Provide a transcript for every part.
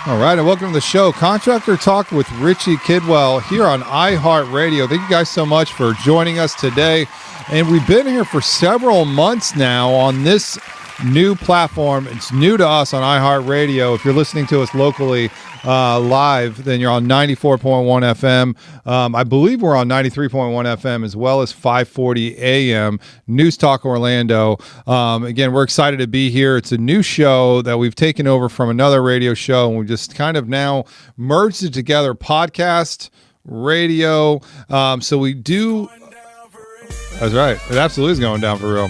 All right, and welcome to the show, Contractor Talk with Richie Kidwell here on iHeartRadio. Thank you guys so much for joining us today. And we've been here for several months now on this new platform. It's new to us on iHeartRadio. If you're listening to us locally live, then you're on 94.1 FM. I believe we're on 93.1 FM as well as 540 AM, News Talk Orlando. Again, we're excited to be here. It's a new show that we've taken over from another radio show, and we just kind of now merged it together, podcast, radio. So we do... That's right. It absolutely is going down for real.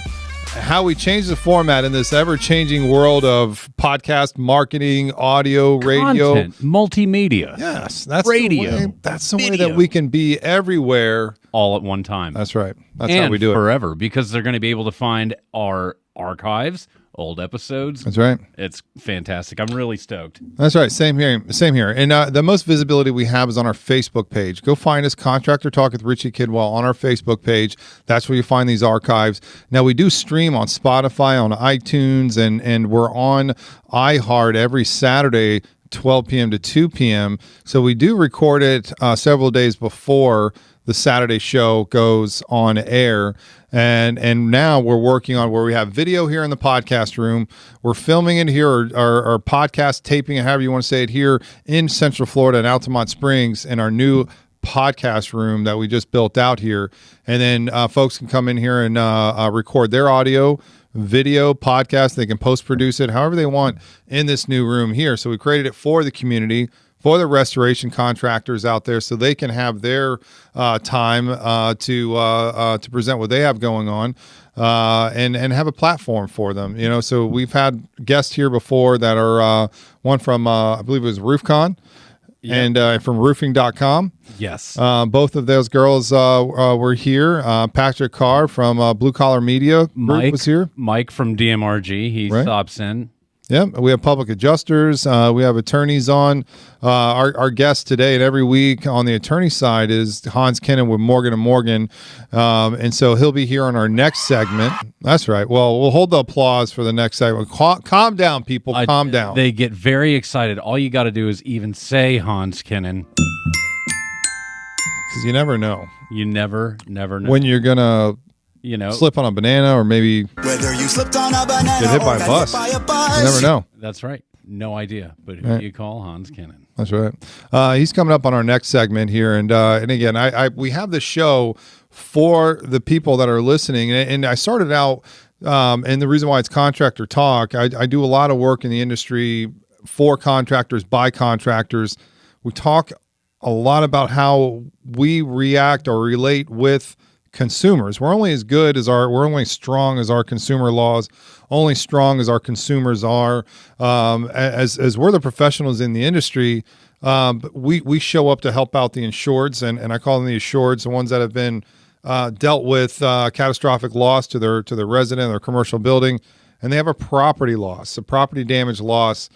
How we change the format in this ever-changing world of podcast, marketing, audio, radio. Content, multimedia. Yes. That's radio. The way, that's the way that we can be everywhere. All at one time. That's right. That's and how we do it. forever, because they're going to be able to find our archives, old episodes. That's right. It's fantastic. I'm really stoked. That's right. Same here. Same here. And the most visibility we have is on our Facebook page. Go find us, Contractor Talk with Richie Kidwell, on our Facebook page. That's where you find these archives. Now, we do stream on Spotify, on iTunes, and we're on iHeart every Saturday, 12 p.m. to 2 p.m. So we do record it several days before the Saturday show goes on air. And now we're working on where we have video here in the podcast room. We're filming it here, or podcast taping it, however you want to say it, here in Central Florida in Altamont Springs in our new podcast room that we just built out here. And then folks can come in here and record their audio, video, podcast. They can post-produce it however they want in this new room here. So we created it for the community, for the restoration contractors out there, so they can have their time to present what they have going on, and have a platform for them. You know, so we've had guests here before that are one from I believe it was RoofCon, and from roofing.com. Yes. Both of those girls were here. Patrick Carr from Blue Collar Media Group was here. Mike from DMRG. He stops in. Yeah, we have public adjusters. We have attorneys on. Our guest today and every week on the attorney side is Hans Kennan with Morgan & Morgan. And so he'll be here on our next segment. That's right. Well, we'll hold the applause for the next segment. Calm down, people. Calm down. They get very excited. All you got to do is even say Hans Kennan. Because you never know. You never know. When you're going to... slip on a banana, or maybe whether you slipped on a banana get hit by a bus. You never know. That's right. No idea. But who do you call? Hans Kennan. That's right. He's coming up on our next segment here, and again, we have the show for the people that are listening, and I started out, and the reason why it's Contractor Talk, I do a lot of work in the industry for contractors, by contractors. We talk a lot about how we react or relate with consumers. We're only strong as our consumer laws, only strong as our consumers are. As we're the professionals in the industry, we show up to help out the insureds, and I call them the insureds, the ones that have been dealt with catastrophic loss to their resident or commercial building, and they have a property loss, a property damage loss,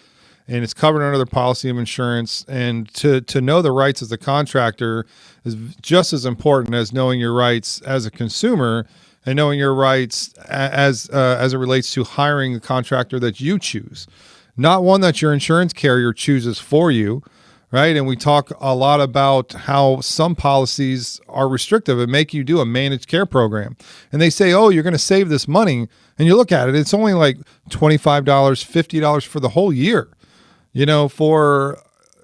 and it's covered under their policy of insurance. And to know the rights as a contractor is just as important as knowing your rights as a consumer, and knowing your rights as it relates to hiring the contractor that you choose, not one that your insurance carrier chooses for you, right? And we talk a lot about how some policies are restrictive and make you do a managed care program. And they say, oh, you're going to save this money. And you look at it, it's only like $25, $50 for the whole year. For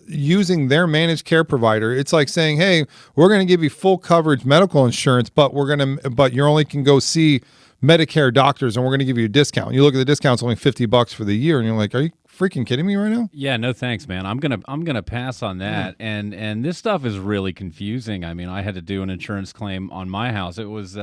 using their managed care provider. It's like saying, hey, we're going to give you full coverage medical insurance, but you only can go see Medicare doctors, and we're going to give you a discount. You look at the discount, it's only $50 for the year, and you're like, are you freaking kidding me right now? Yeah, no thanks, man. I'm gonna pass on that. And this stuff is really confusing. I mean, I had to do an insurance claim on my house. It was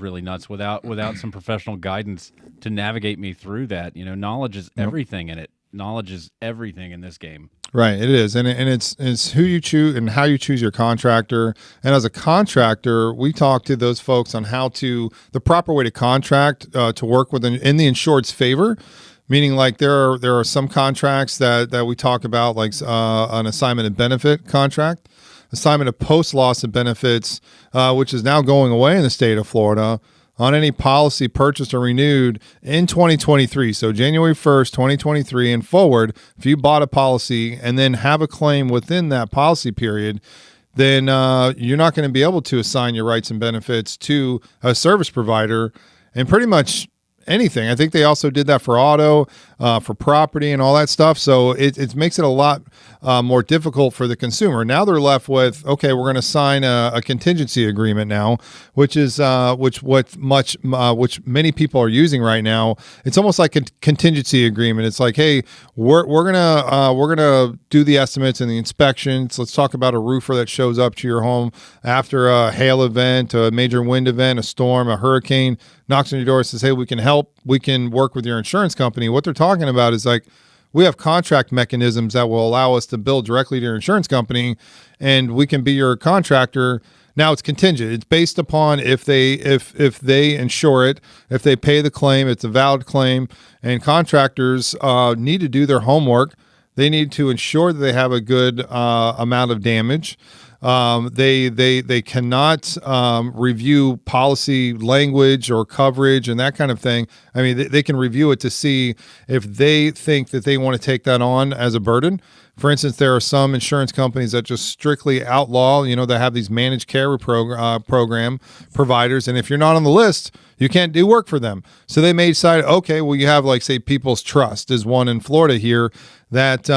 really nuts without some professional guidance to navigate me through that. Knowledge is everything in it. Knowledge is everything in this game. Right, it is, and it's who you choose and how you choose your contractor. And as a contractor, we talk to those folks on the proper way to contract to work with in the insured's favor. Meaning, like there are some contracts that we talk about, like an assignment of benefit contract, assignment of post loss of benefits, which is now going away in the state of Florida. on any policy purchased or renewed in 2023. So January 1st, 2023 and forward, if you bought a policy and then have a claim within that policy period, then you're not going to be able to assign your rights and benefits to a service provider and pretty much anything. I think they also did that for auto, for property and all that stuff. So it makes it a lot more difficult for the consumer. Now they're left with, okay, we're going to sign a contingency agreement now, which is which many people are using right now. It's almost like a contingency agreement. It's like, hey, we're gonna do the estimates and the inspections. Let's talk about a roofer that shows up to your home after a hail event, a major wind event, a storm, a hurricane, knocks on your door, says, hey, we can help. We can work with your insurance company. What they're talking about is like, we have contract mechanisms that will allow us to bill directly to your insurance company, and we can be your contractor. Now it's contingent. It's based upon if they insure it, if they pay the claim, it's a valid claim, and contractors need to do their homework. They need to ensure that they have a good amount of damage. They cannot review policy language or coverage and that kind of thing. I mean, they can review it to see if they think that they want to take that on as a burden. For instance, there are some insurance companies that just strictly outlaw, they have these managed care program providers. And if you're not on the list, you can't do work for them. So they may decide, okay, well, you have like, say, People's Trust is one in Florida here that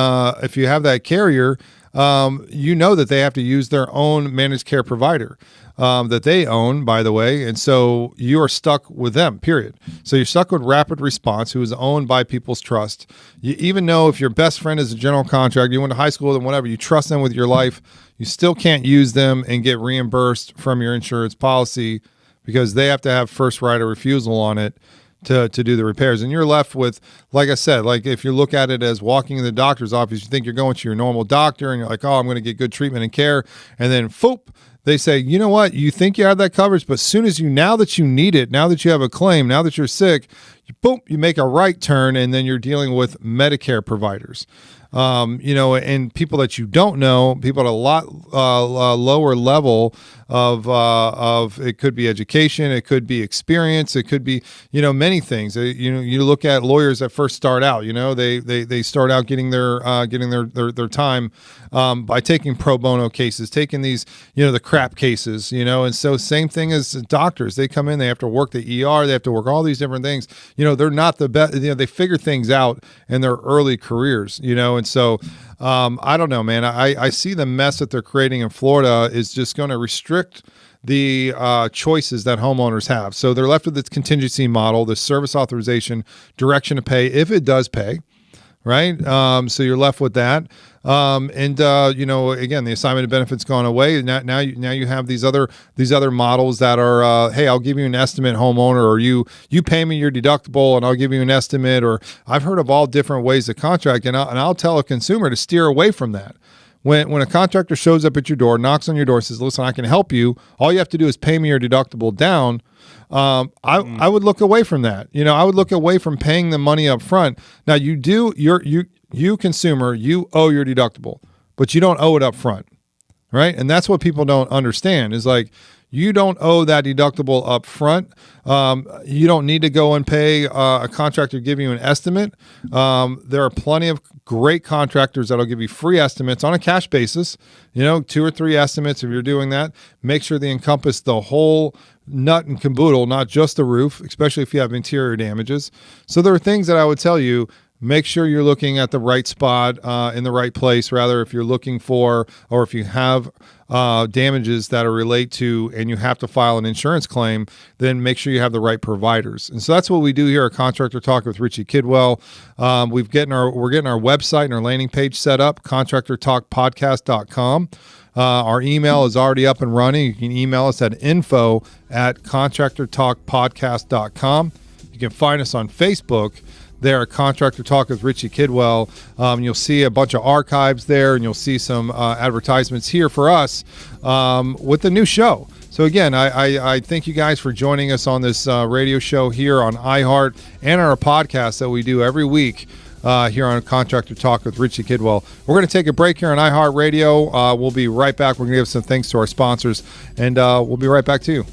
if you have that carrier, that they have to use their own managed care provider that they own, by the way. And so you are stuck with them, period. So you're stuck with Rapid Response, who is owned by People's Trust. You even know if your best friend is a general contractor, you went to high school with them, whatever, you trust them with your life, you still can't use them and get reimbursed from your insurance policy because they have to have first right of refusal on it to do the repairs. And you're left with, like I said, like if you look at it as walking in the doctor's office, you think you're going to your normal doctor and you're like, oh, I'm going to get good treatment and care. And then, foop, they say, you know what? You think you have that coverage, but now that you need it, now that you have a claim, now that you're sick, you make a right turn and then you're dealing with Medicare providers. And people that you don't know, people at a lot lower level of it could be education, it could be experience, it could be many things. You look at lawyers that first start out. They start out getting their time by taking pro bono cases, taking these the crap cases. And so same thing as doctors. They come in, they have to work the ER, they have to work all these different things. They're not the best. They figure things out in their early careers. And so I don't know, man. I see the mess that they're creating in Florida is just going to restrict the choices that homeowners have. So they're left with this contingency model, this service authorization, direction to pay if it does pay, right? So you're left with that. Again, the assignment of benefits gone away. Now you have these other models that are, hey, I'll give you an estimate, homeowner, or you pay me your deductible and I'll give you an estimate. Or I've heard of all different ways to contract, and I'll tell a consumer to steer away from that. When a contractor shows up at your door, knocks on your door, says, listen, I can help you. All you have to do is pay me your deductible down. I would look away from that. I would look away from paying the money up front. Now you consumer, you owe your deductible, but you don't owe it up front, right? And that's what people don't understand is like, you don't owe that deductible up front. You don't need to go and pay a contractor give you an estimate. There are plenty of great contractors that'll give you free estimates on a cash basis, 2 or 3 estimates. If you're doing that, make sure they encompass the whole nut and caboodle, not just the roof, especially if you have interior damages. So there are things that I would tell you, make sure you're looking at the right spot in the right place. Rather, if you're looking for, or if you have damages that are relate to, and you have to file an insurance claim, then make sure you have the right providers. And so that's what we do here at Contractor Talk with Richie Kidwell. We're getting our website and our landing page set up, contractortalkpodcast.com. Our email is already up and running. You can email us at info@contractortalkpodcast.com. You can find us on Facebook there at Contractor Talk with Richie Kidwell. You'll see a bunch of archives there, and you'll see some advertisements here for us with the new show. So again, I thank you guys for joining us on this radio show here on iHeart and our podcast that we do every week here on Contractor Talk with Richie Kidwell. We're going to take a break here on iHeart Radio. We'll be right back. We're going to give some thanks to our sponsors, and we'll be right back to you.